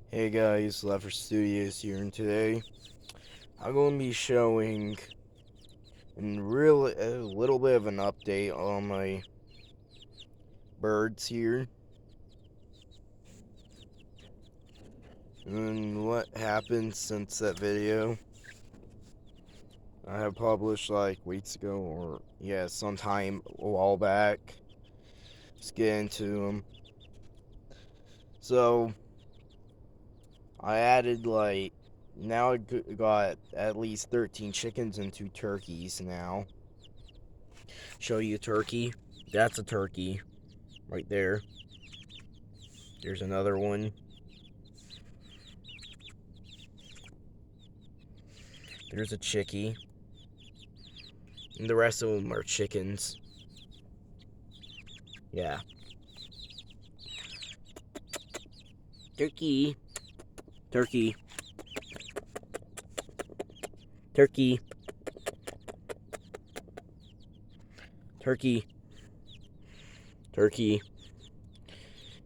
Hey guys, Lever Studios here, and today I'm going to be showing a little bit of an update on my birds here and what happened since that video I have published like weeks ago, or sometime a while back. Let's get into them. So I added now I got at least 13 chickens and 2 turkeys now. Show you a turkey. That's a turkey right there. There's another one. There's a chickie. And the rest of them are chickens. Yeah. Turkey. Turkey. Turkey. Turkey. Turkey.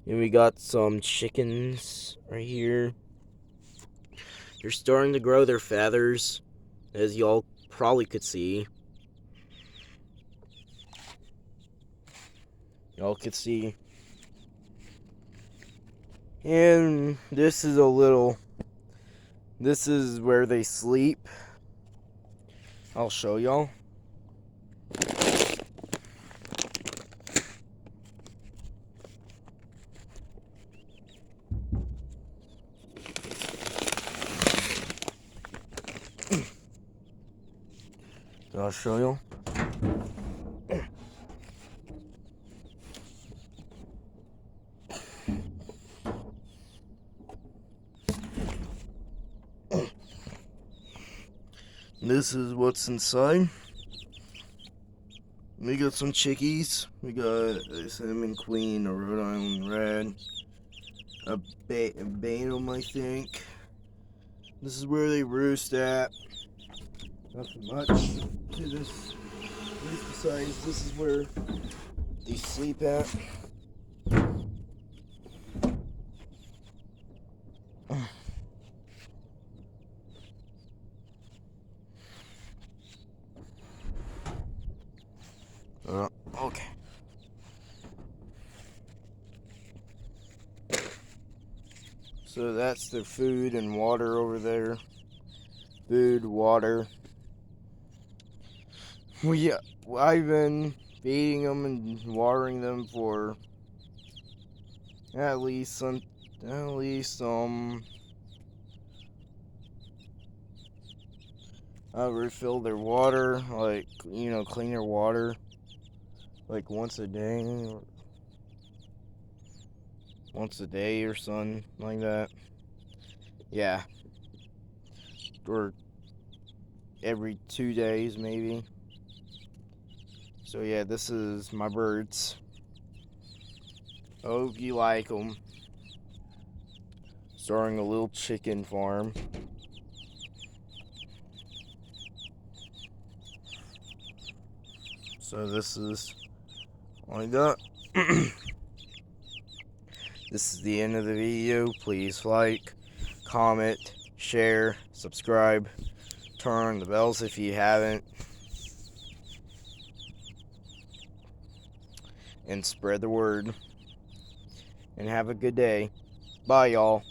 And we got some chickens right here. They're starting to grow their feathers, as y'all probably could see. Y'all could see. And this is where they sleep. I'll show y'all. I'll show you. This is what's inside. We got some chickies. We got a cinnamon queen, a Rhode Island red, a Bantam, I think. This is where they roost at. Nothing much to this. Besides, this is where they sleep at. Okay. So that's their food and water over there. Food, water. I've been feeding them and watering them for at least I refill their water, clean their water like once a day or something like that. Yeah. Or every 2 days maybe. So yeah, this is my birds. Hope you like them. Starting a little chicken farm. So this is all I got. This is the end of the video. Please like, comment, share, subscribe, turn on the bells if you haven't, and spread the word. And have a good day. Bye, y'all.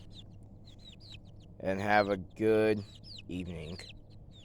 And have a good evening.